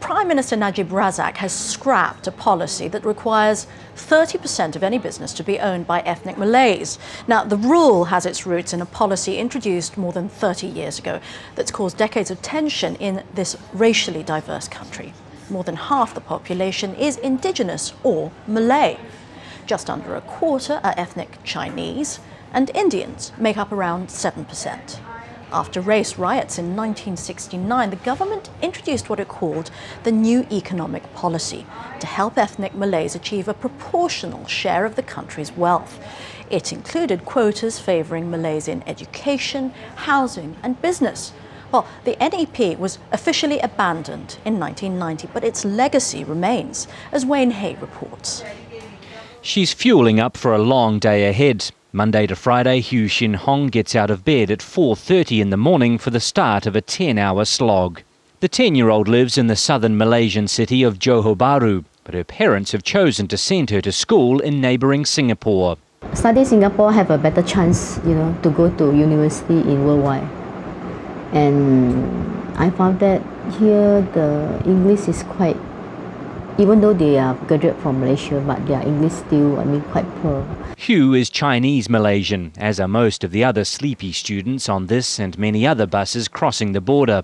Prime Minister Najib Razak has scrapped a policy that requires 30% of any business to be owned by ethnic Malays. Now, the rule has its roots in a policy introduced more than 30 years ago that's caused decades of tension in this racially diverse country. More than half the population is indigenous or Malay. Just under a quarter are ethnic Chinese, and Indians make up around 7%. After race riots in 1969, the government introduced what it called the New Economic Policy to help ethnic Malays achieve a proportional share of the country's wealth. It included quotas favouring Malays in education, housing and business. Well, the NEP was officially abandoned in 1990, but its legacy remains, as Wayne Hay reports. She's fueling up for a long day ahead. Monday to Friday, Hu Shin Hong gets out of bed at 4:30 in the morning for the start of a 10-hour slog. The 10-year-old lives in the southern Malaysian city of Johor Bahru, but her parents have chosen to send her to school in neighbouring Singapore. Study in Singapore have a better chance, to go to university in worldwide. And I found that here the English is quite, even though they are graduate from Malaysia, but their English still, quite poor. Hugh is Chinese Malaysian, as are most of the other sleepy students on this and many other buses crossing the border.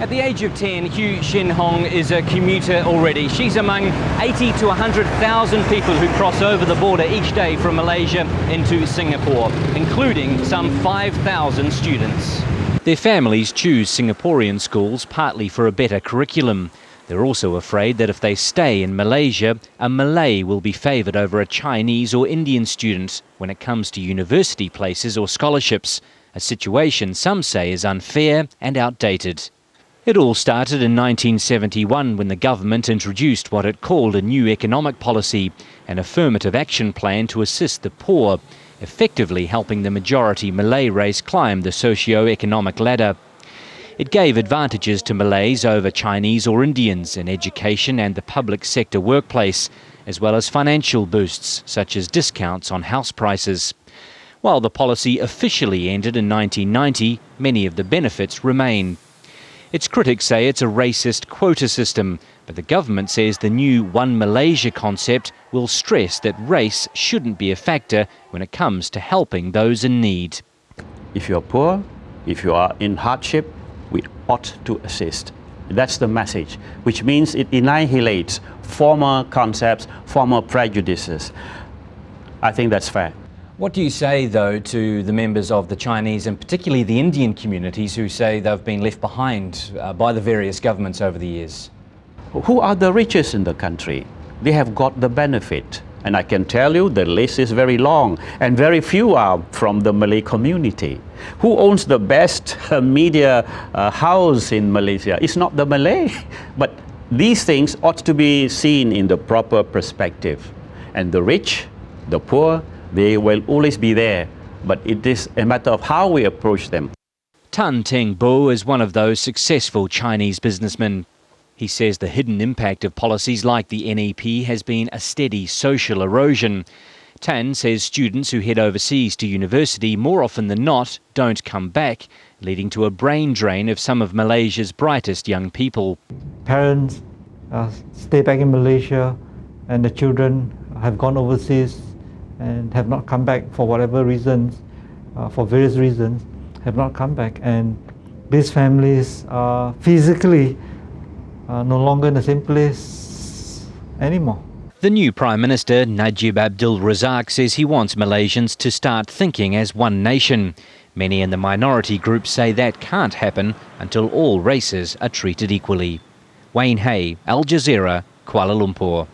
At the age of 10, Hu Shin Hong is a commuter already. She's among 80 to 100,000 people who cross over the border each day from Malaysia into Singapore, including some 5,000 students. Their families choose Singaporean schools partly for a better curriculum. They're also afraid that if they stay in Malaysia, a Malay will be favoured over a Chinese or Indian student when it comes to university places or scholarships, a situation some say is unfair and outdated. It all started in 1971 when the government introduced what it called a new economic policy, an affirmative action plan to assist the poor, effectively helping the majority Malay race climb the socio-economic ladder. It gave advantages to Malays over Chinese or Indians in education and the public sector workplace, as well as financial boosts, such as discounts on house prices. While the policy officially ended in 1990, many of the benefits remain. Its critics say it's a racist quota system, but the government says the new One Malaysia concept will stress that race shouldn't be a factor when it comes to helping those in need. If you're poor, if you are in hardship, we ought to assist. That's the message, which means it annihilates former concepts, former prejudices. I think that's fair. What do you say, though, to the members of the Chinese and particularly the Indian communities who say they've been left behind by the various governments over the years? Who are the richest in the country? They have got the benefit. And I can tell you the list is very long, and very few are from the Malay community. Who owns the best media house in Malaysia? It's not the Malay. But these things ought to be seen in the proper perspective. And the rich, the poor, they will always be there. But it is a matter of how we approach them. Tan Teng Bo is one of those successful Chinese businessmen. He says the hidden impact of policies like the NEP has been a steady social erosion. Tan says students who head overseas to university more often than not don't come back, leading to a brain drain of some of Malaysia's brightest young people. Parents stay back in Malaysia and the children have gone overseas and have not come back for whatever reasons, for various reasons, have not come back. And these families are physically no longer in the same place anymore. The new Prime Minister, Najib Abdul Razak, says he wants Malaysians to start thinking as one nation. Many in the minority group say that can't happen until all races are treated equally. Wayne Hay, Al Jazeera, Kuala Lumpur.